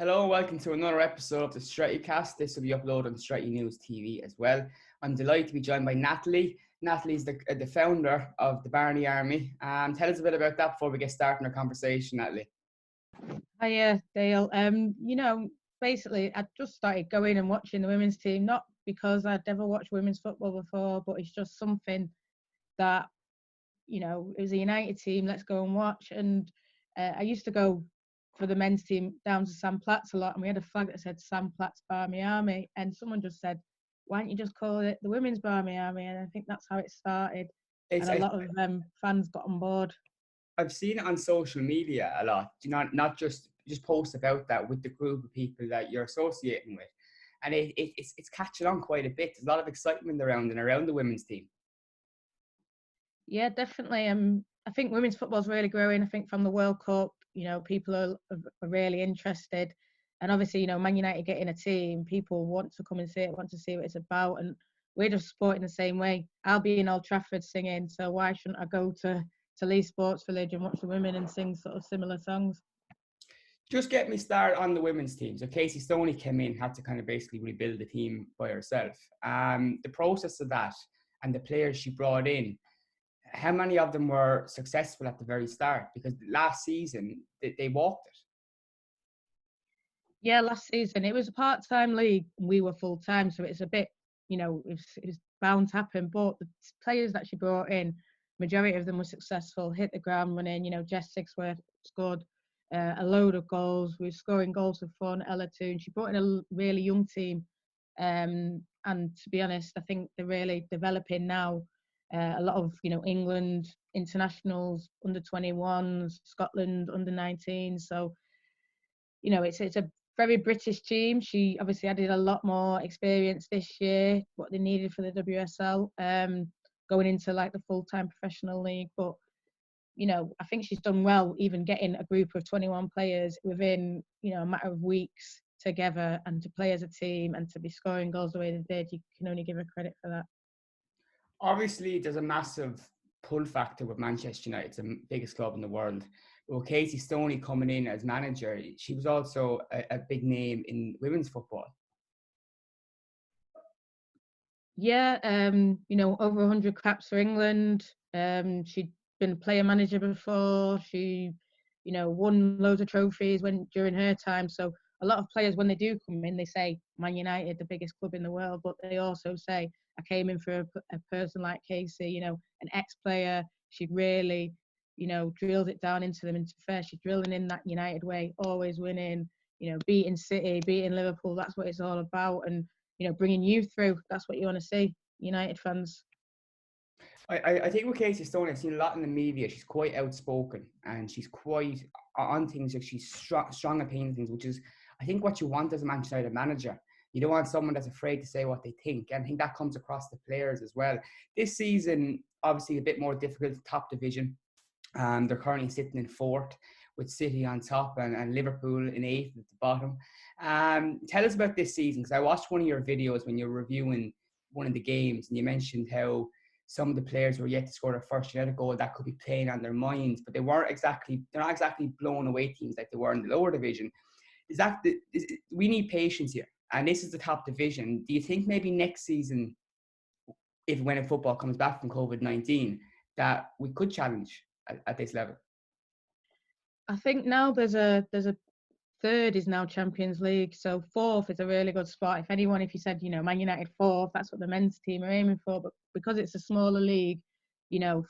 Hello, welcome to another episode of the Stretty Cast. This will be uploaded on Stretty News TV as well. I'm delighted to be joined by Natalie. Natalie is the founder of the Barmy Army. Tell us a bit about that before we get started in our conversation, Natalie. Hiya, Dale. Basically, I just started going and watching the women's team, not because I'd ever watched women's football before, but it's just something that, it was a United team, let's go and watch. And I used to go for the men's team down to Sam Platts a lot, and we had a flag that said Sam Platts Barmy Army, and someone just said, why don't you just call it the Women's Barmy Army? And I think that's how it started, and a lot of fans got on board. I've seen it on social media a lot. Not just post about that with the group of people that you're associating with, and it's catching on quite a bit. There's a lot of excitement around the women's team. Yeah, definitely. I think women's football is really growing. I think from the World Cup, people are really interested, and obviously, Man United getting a team, people want to come and see it, want to see what it's about, and we're just supporting the same way. I'll be in Old Trafford singing, so why shouldn't I go to Leigh Sports Village and watch the women and sing sort of similar songs? Just get me started on the women's team. So Casey Stoney came in, had to kind of basically rebuild the team by herself. The process of that and the players she brought in, how many of them were successful at the very start? Because last season, they walked it. Yeah, last season, it was a part-time league. We were full-time, so it's a bit, it was bound to happen. But the players that she brought in, majority of them were successful, hit the ground running. Jess Sixworth scored a load of goals. We were scoring goals for fun. Ella too. And she brought in a really young team. And to be honest, I think they're really developing now. A lot of, England internationals, under 21s, Scotland under 19s. So, it's a very British team. She obviously added a lot more experience this year, what they needed for the WSL, going into like the full-time professional league. But I think she's done well, even getting a group of 21 players within a matter of weeks together, and to play as a team and to be scoring goals the way they did. You can only give her credit for that. Obviously, there's a massive pull factor with Manchester United. It's the biggest club in the world. Well, Casey Stoney coming in as manager, she was also a big name in women's football. Yeah, over 100 caps for England. She'd been a player manager before. She, won loads of trophies during her time. So a lot of players, when they do come in, they say Man United, the biggest club in the world, but they also say, I came in for a person like Casey, an ex-player. She'd really, drilled it down into them. And to be fair, she's drilling in that United way, always winning, beating City, beating Liverpool. That's what it's all about. And bringing you through. That's what you want to see, United fans. I think with Casey Stoney, I've seen a lot in the media. She's quite outspoken and she's quite on things. Like she's strong opinion things, which is, I think, what you want as a Manchester United manager. You don't want someone that's afraid to say what they think. And I think that comes across the players as well. This season, obviously, a bit more difficult, top division. They're currently sitting in fourth with City on top and Liverpool in eighth at the bottom. Tell us about this season, because I watched one of your videos when you were reviewing one of the games and you mentioned how some of the players were yet to score their first United goal that could be playing on their minds, but they're not exactly blowing away teams like they were in the lower division. We need patience here, and this is the top division. Do you think maybe next season, when football comes back from COVID-19, that we could challenge at this level? I think now there's a third is now Champions League, so fourth is a really good spot. If you said, Man United fourth, that's what the men's team are aiming for. But because it's a smaller league,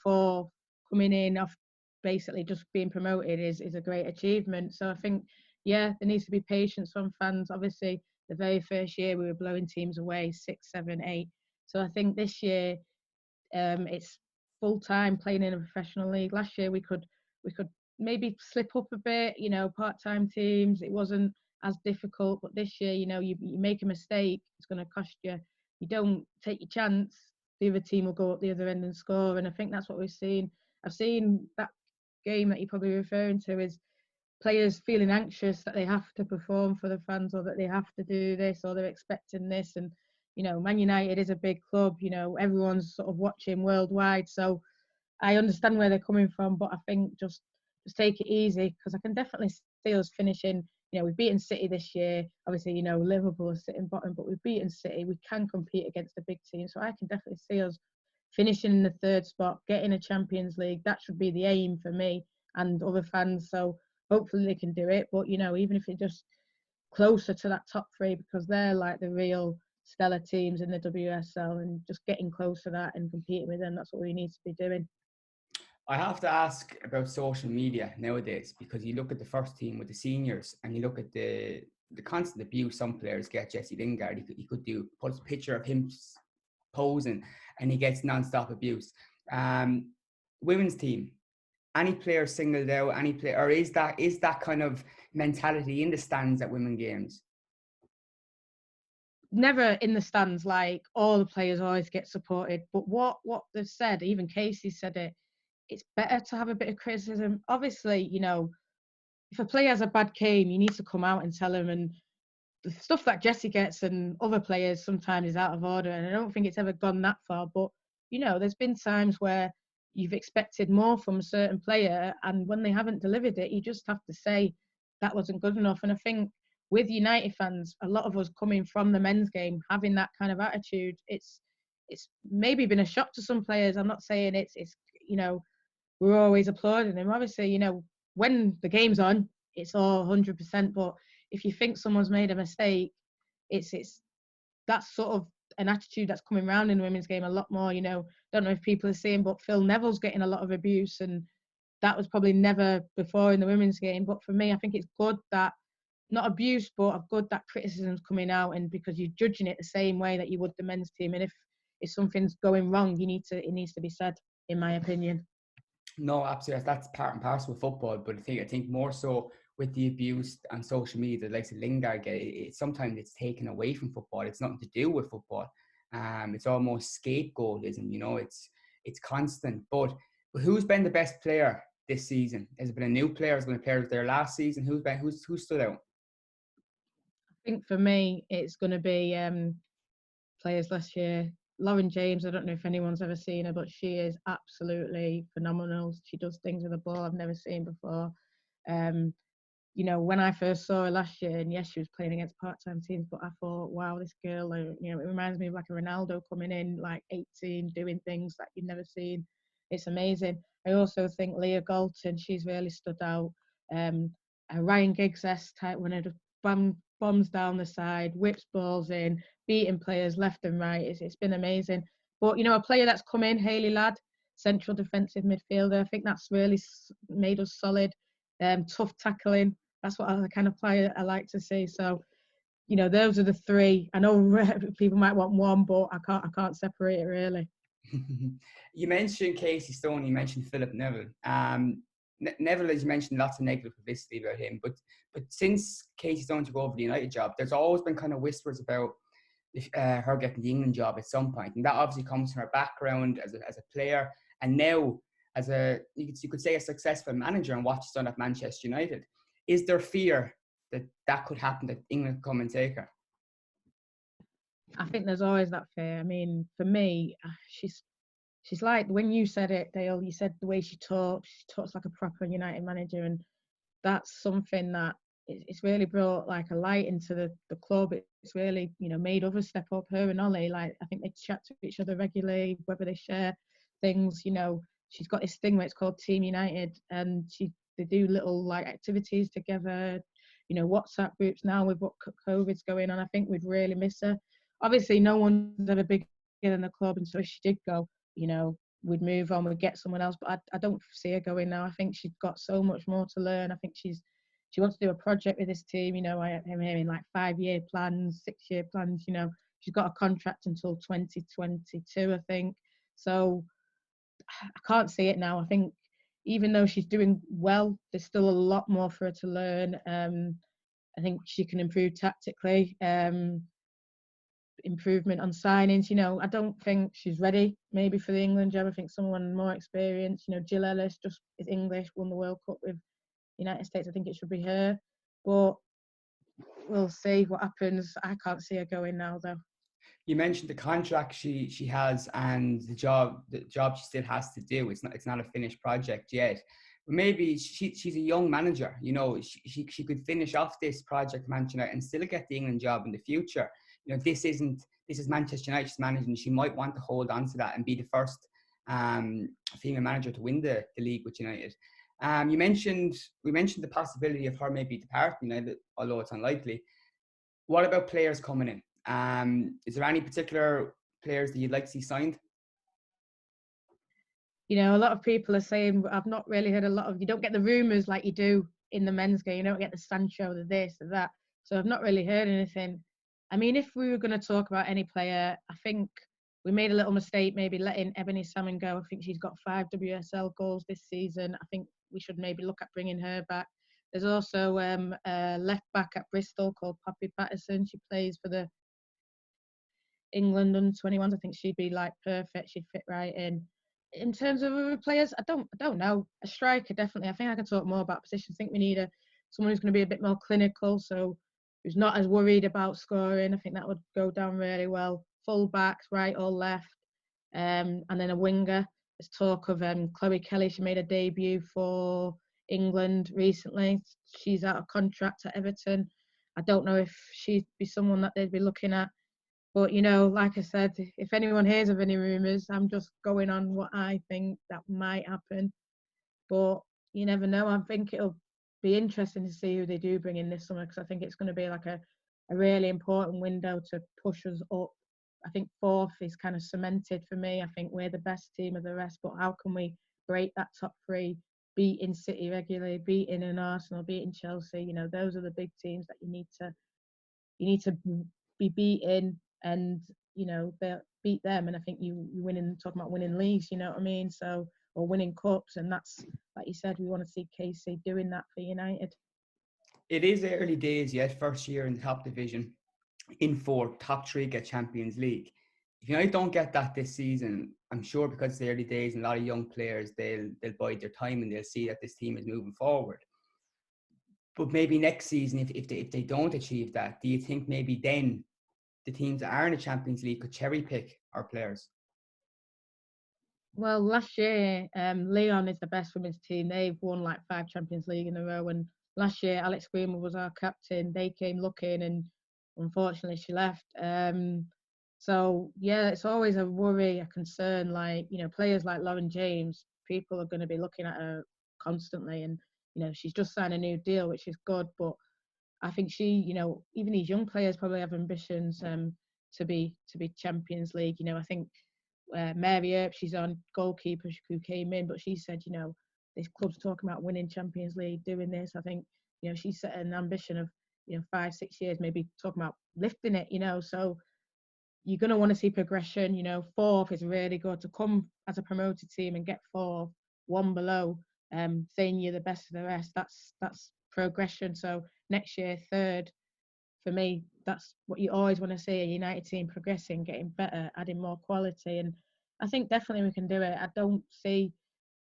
fourth coming in off basically just being promoted is a great achievement. So I think, yeah, there needs to be patience from fans. Obviously, the very first year we were blowing teams away 6, 7, 8. So I think this year it's full time playing in a professional league. Last year we could maybe slip up a bit, part-time teams. It wasn't as difficult, but this year, you make a mistake, it's going to cost you. You don't take your chance, the other team will go up the other end and score. And I think that's what we've seen. I've seen that game that you're probably referring to is players feeling anxious that they have to perform for the fans, or that they have to do this, or they're expecting this. And, Man United is a big club, everyone's sort of watching worldwide. So I understand where they're coming from, but I think just take it easy, because I can definitely see us finishing, we've beaten City this year. Obviously, Liverpool is sitting bottom, but we've beaten City. We can compete against the big teams. So I can definitely see us finishing in the third spot, getting a Champions League. That should be the aim for me and other fans. So hopefully they can do it. But, even if it's just closer to that top three, because they're like the real stellar teams in the WSL, and just getting close to that and competing with them, that's what we need to be doing. I have to ask about social media nowadays, because you look at the first team with the seniors and you look at the constant abuse some players get. Jesse Lingard, he could put a picture of him posing and he gets non-stop abuse. Women's team, any player singled out, any player, or is that kind of mentality in the stands at women games? Never in the stands, like all the players always get supported. But what they've said, even Casey said it, it's better to have a bit of criticism. Obviously, if a player has a bad game, you need to come out and tell him. And the stuff that Jessie gets and other players sometimes is out of order. And I don't think it's ever gone that far. But, there's been times where you've expected more from a certain player, and when they haven't delivered it, you just have to say that wasn't good enough. And I think with United fans, a lot of us coming from the men's game, having that kind of attitude, it's maybe been a shock to some players. I'm not saying it's we're always applauding them. Obviously, when the game's on, it's all 100%. But if you think someone's made a mistake, it's that's sort of an attitude that's coming around in the women's game a lot more. Don't know if people are seeing, but Phil Neville's getting a lot of abuse, and that was probably never before in the women's game. But for me, I think it's good that, not abuse, but good that criticism's coming out, and because you're judging it the same way that you would the men's team. And if something's going wrong, it needs to be said, in my opinion. No, absolutely. That's part and parcel of football. But I think more so with the abuse on social media, like the Lingard get, sometimes it's taken away from football. It's nothing to do with football. It's almost scapegoatism. It's constant. But who's been the best player this season? Has it been a new player? Has it been a player there last season? Who stood out? I think for me, it's going to be players last year. Lauren James, I don't know if anyone's ever seen her, but she is absolutely phenomenal. She does things with the ball I've never seen before. When I first saw her last year, and yes, she was playing against part-time teams, but I thought, wow, this girl, it reminds me of like a Ronaldo coming in, like 18, doing things that you've never seen. It's amazing. I also think Leah Galton, she's really stood out. A Ryan Giggs type winner, just bombs down the side, whips balls in, beating players left and right. It's been amazing. But, a player that's come in, Hayley Ladd, central defensive midfielder, I think that's really made us solid. Tough tackling. That's what the kind of player I like to see. So, those are the three. I know people might want one, but I can't separate it really. You mentioned Casey Stoney, you mentioned Philip Neville. Neville, as you mentioned, lots of negative publicity about him. But since Casey Stoney took over the United job, there's always been kind of whispers about her getting the England job at some point, and that obviously comes from her background as a player, and now as you could say a successful manager and what she's done at Manchester United. Is there fear that could happen, that England could come and take her? I think there's always that fear. I mean, for me, she's like, when you said it, Dale, you said the way she talks like a proper United manager, and that's something that it's really brought like a light into the club. It's really, made others step up. Her and Ollie, like, I think they chat to each other regularly, whether they share things. She's got this thing where it's called Team United, and they do little like activities together. WhatsApp groups now with what COVID's going on. I think we'd really miss her. Obviously, no one's ever bigger than the club, and so if she did go, we'd move on, we'd get someone else. But I don't see her going now. I think she's got so much more to learn. I think she wants to do a project with this team. I'm hearing like 5-year plans, 6-year plans. She's got a contract until 2022, I think. So I can't see it now. I think even though she's doing well, there's still a lot more for her to learn. I think she can improve tactically. Improvement on signings. I don't think she's ready maybe for the England job. I think someone more experienced. Jill Ellis just is English, won the World Cup with United States. I think it should be her, but we'll see what happens. I can't see her going now though. You mentioned the contract she has and the job she still has to do. It's not a finished project yet. maybe she's a young manager. You know, she could finish off this project Manchester United and still get the England job in the future. You know, this is Manchester United's managing. She might want to hold on to that and be the first female manager to win the league with United. We mentioned the possibility of her maybe departing United, although it's unlikely. What about players coming in? Is there any particular players that you'd like to see signed? You know, a lot of people are saying, I've not really heard a lot of, you don't get the rumours like you do in the men's game. You don't get the Sancho, the this, the that. So I've not really heard anything. I mean, if we were going to talk about any player, I think we made a little mistake maybe letting Ebony Salmon go. I think she's got 5 WSL goals this season. I think we should maybe look at bringing her back. There's also a left back at Bristol called Poppy Patterson. She plays for the England under 21s. I think she'd be like perfect. She'd fit right in. In terms of other players, I don't know. A striker, definitely. I think I can talk more about positions. I think we need someone who's going to be a bit more clinical, so who's not as worried about scoring. I think that would go down really well. Full backs, right or left, and then a winger. There's talk of Chloe Kelly. She made a debut for England recently. She's out of contract at Everton. I don't know if she'd be someone that they'd be looking at. But, you know, like I said, if anyone hears of any rumours, I'm just going on what I think that might happen. But you never know. I think it'll be interesting to see who they do bring in this summer, because I think it's going to be like a really important window to push us up. I think 4th is kind of cemented for me. I think we're the best team of the rest. But how can we break that top 3, beating City regularly, beating an Arsenal, beating Chelsea? You know, those are the big teams that you need to be beaten, and you know they'll beat them. And I think you winning, talking about winning leagues, you know what I mean? So, or winning cups, and that's, like you said, we want to see Casey doing that for United. It is early days yet, first year in the top division. In 4, top 3 get Champions League. If United don't get that this season, I'm sure because it's the early days and a lot of young players, they'll bide their time and they'll see that this team is moving forward. But maybe next season, if they don't achieve that, do you think maybe then the teams that are in the Champions League could cherry pick our players? Well, last year, Leon is the best women's team. They've won like 5 Champions League in a row. And last year, Alex Greenwood was our captain. They came looking, and unfortunately, she left. So yeah, it's always a worry, a concern. Like, you know, players like Lauren James, people are going to be looking at her constantly, and you know, she's just signed a new deal, which is good. But I think she, you know, even these young players probably have ambitions to be Champions League. You know, I think Mary Earp, she's on goalkeeper who came in, but she said, you know, this club's talking about winning Champions League, doing this. I think, you know, she set an ambition of, you know, 5-6 years, maybe talking about lifting it, you know. So you're going to want to see progression. You know, 4th is really good. To come as a promoted team and get 4th, 1 below, saying you're the best of the rest, that's progression. So next year, 3rd, for me, that's what you always want to see, a United team progressing, getting better, adding more quality. And I think definitely we can do it.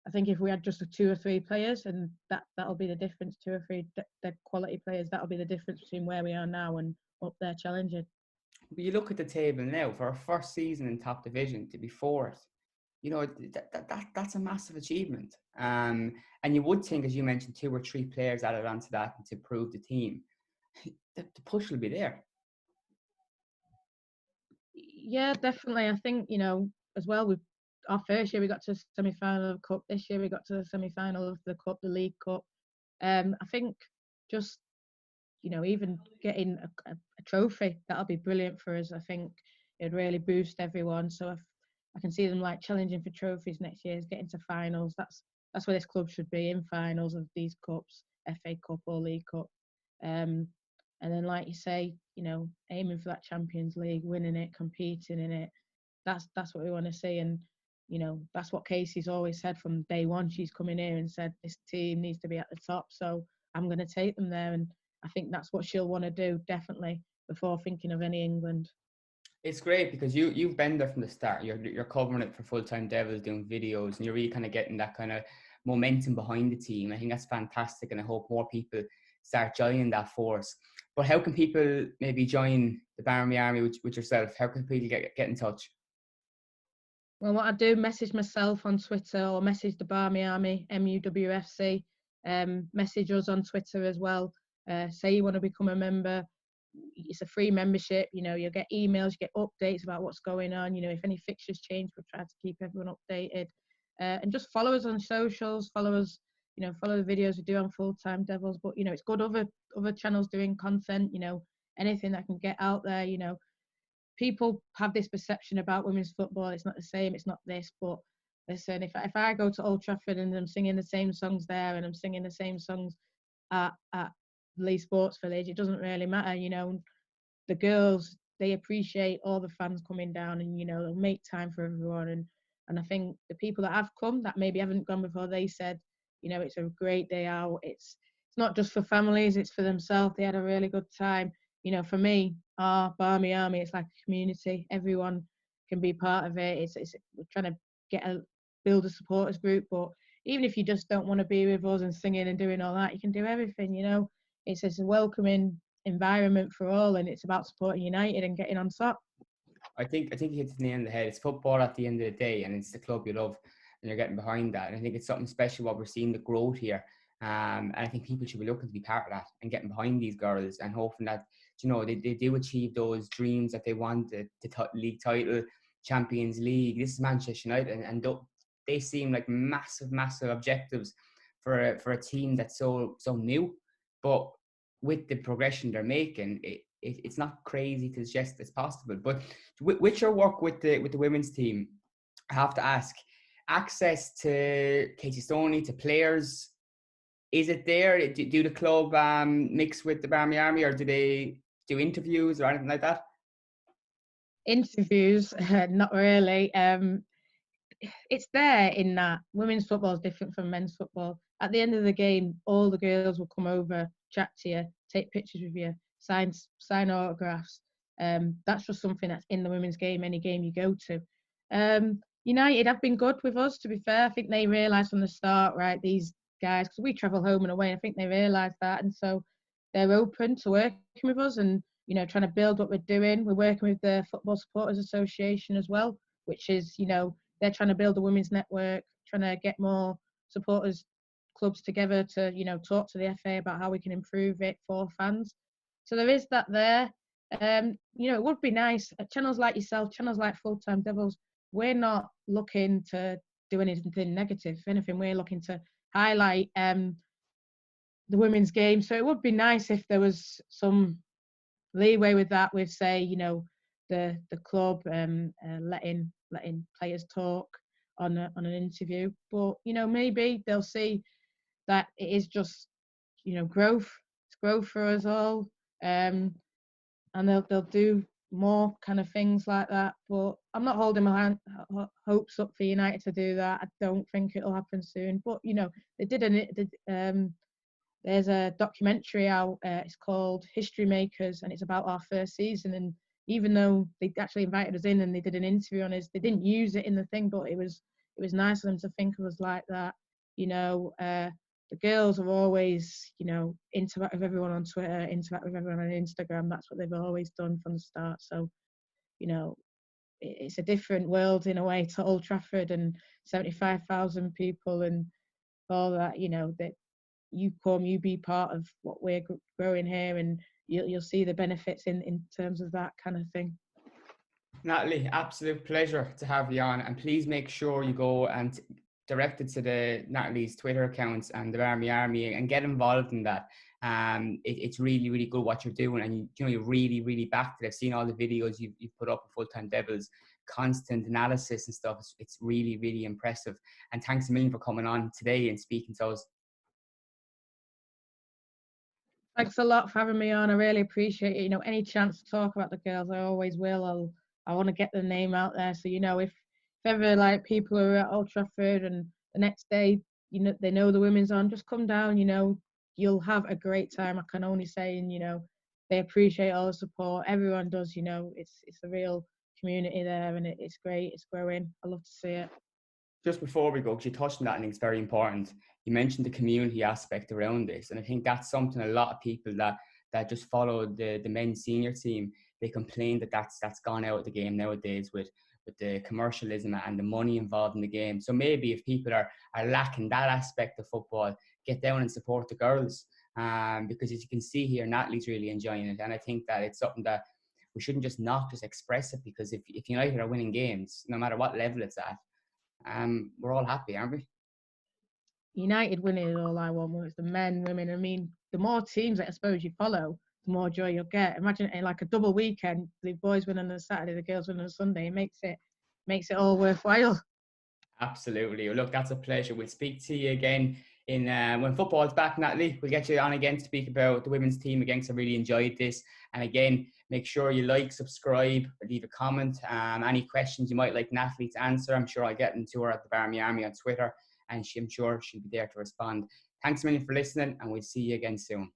I think if we had just 2 or 3 players, and that'll be the difference, 2 or 3 dead quality players, that'll be the difference between where we are now and up there challenging. But you look at the table now, for our first season in top division to be 4th, you know, that's a massive achievement. And you would think, as you mentioned, 2 or 3 players added onto that to improve the team. The push will be there. Yeah, definitely. I think, you know, as well, our first year we got to the semi-final of the Cup. This year we got to the semi-final of the Cup, the League Cup. I think just, you know, even getting a trophy, that'll be brilliant for us. I think it'd really boost everyone. So if I can see them like challenging for trophies next year, getting to finals. That's where this club should be, in finals of these cups, FA Cup or League Cup. And then, like you say, you know, aiming for that Champions League, winning it, competing in it. That's what we want to see. And, you know, that's what Casey's always said from day one. She's come in here and said this team needs to be at the top. So I'm going to take them there. And I think that's what she'll want to do, definitely, before thinking of any England. It's great because you've been there from the start. You're covering it for Full Time Devils, doing videos, and you're really kind of getting that kind of momentum behind the team. I think that's fantastic, and I hope more people start joining that force. But how can people maybe join the Barmy Army with yourself? How can people get in touch? Well, what I do, message myself on Twitter or message the Barmy Army, MUWFC, message us on Twitter as well. Say you want to become a member. It's a free membership. You know, you'll get emails, you get updates about what's going on. You know, if any fixtures change, we'll try to keep everyone updated. And just follow us on socials, follow us, you know, follow the videos we do on Full Time Devils. But, you know, it's good other channels doing content, you know, anything that can get out there, you know. People have this perception about women's football. It's not the same. It's not this. But listen, if I go to Old Trafford and I'm singing the same songs there and I'm singing the same songs at Lee Sports Village, it doesn't really matter. You know, the girls, they appreciate all the fans coming down, and you know they'll make time for everyone. And I think the people that have come that maybe haven't gone before, they said, you know, it's a great day out. It's not just for families, it's for themselves. They had a really good time. You know, for me, our Barmy Army, it's like a community. Everyone can be part of it. It's we're trying to build a supporters group, but even if you just don't want to be with us and singing and doing all that, you can do everything. You know, it's a welcoming environment for all, and it's about supporting United and getting on top. I think you hit the nail on the head. It's football at the end of the day, and it's the club you love, and you're getting behind that. And I think it's something special what we're seeing, the growth here. And I think people should be looking to be part of that and getting behind these girls and hoping that, you know, they do achieve those dreams that they want, the league title, Champions League. This is Manchester United, and they seem like massive objectives for a team that's so new. But with the progression they're making, it's not crazy to suggest it's possible. But with your work with the women's team, I have to ask, access to Katie Stoney, to players, is it there? Do the club mix with the Barmy Army, or do they do interviews or anything like that? Interviews, not really. It's there in that women's football is different from men's football. At the end of the game, all the girls will come over, chat to you, take pictures with you, sign autographs. That's just something that's in the women's game, any game you go to. United have been good with us, to be fair. I think they realised from the start, right, these guys, because we travel home and away, I think they realised that. And so they're open to working with us and, you know, trying to build what we're doing. We're working with the Football Supporters Association as well, which is, you know, they're trying to build a women's network, trying to get more supporters clubs together to, you know, talk to the FA about how we can improve it for fans. So there is that there. You know, it would be nice. Channels like yourself, channels like Full Time Devils, we're not looking to do anything negative. If anything, we're looking to highlight the women's game. So it would be nice if there was some leeway with that, with, say, you know, the club letting players talk on an interview. But, you know, maybe they'll see that it is just, you know, growth. It's growth for us all, and they'll do more kind of things like that. But I'm not holding my hopes up for United to do that. I don't think it'll happen soon. But, you know, they did there's a documentary out. It's called History Makers, and it's about our first season. And even though they actually invited us in and they did an interview on us, they didn't use it in the thing. But it was nice of them to think of us like that. You know, the girls have always, you know, interact with everyone on Twitter, interact with everyone on Instagram. That's what they've always done from the start. So, you know, it's a different world in a way to Old Trafford and 75,000 people and all that. You know, that you come, you be part of what we're growing here, and you'll see the benefits in terms of that kind of thing. Natalie, absolute pleasure to have you on, and please make sure you go and direct it to the Natalie's Twitter accounts and the Barmy Army and get involved in that. It's really good what you're doing, and you know, you're really backed it. I've seen all the videos you've put up of Full Time Devils, constant analysis and stuff. It's really impressive, and thanks a million for coming on today and speaking to us. Thanks a lot for having me on. I really appreciate it. You know, any chance to talk about the girls, I always will. I want to get the name out there. So, you know, if ever like people are at Old Trafford and the next day, you know, they know the women's on, just come down. You know, you'll have a great time. I can only say, and you know, they appreciate all the support. Everyone does. You know, it's a real community there, and it's great. It's growing. I love to see it. Just before we go, because you touched on that, and it's very important. You mentioned the community aspect around this, and I think that's something a lot of people that just follow the men's senior team, they complain that that's gone out of the game nowadays with with the commercialism and the money involved in the game. So maybe if people are lacking that aspect of football, get down and support the girls. Because as you can see here, Natalie's really enjoying it. And I think that it's something that we shouldn't just express it, because if United are winning games, no matter what level it's at, we're all happy, aren't we? United winning is all I want. Whether it's the men, women. I mean, the more teams that I suppose you follow, the more joy you'll get. Imagine it like a double weekend: the boys win on a Saturday, the girls win on a Sunday. It makes it all worthwhile. Absolutely. Well, look, that's a pleasure. We'll speak to you again in when football's back, Natalie. We'll get you on again to speak about the women's team again, because I really enjoyed this. And again, make sure you like, subscribe, leave a comment. Any questions you might like Natalie to answer, I'm sure I'll get them to her at the Barmy Army on Twitter, and I'm sure she'll be there to respond. Thanks a million for listening, and we'll see you again soon.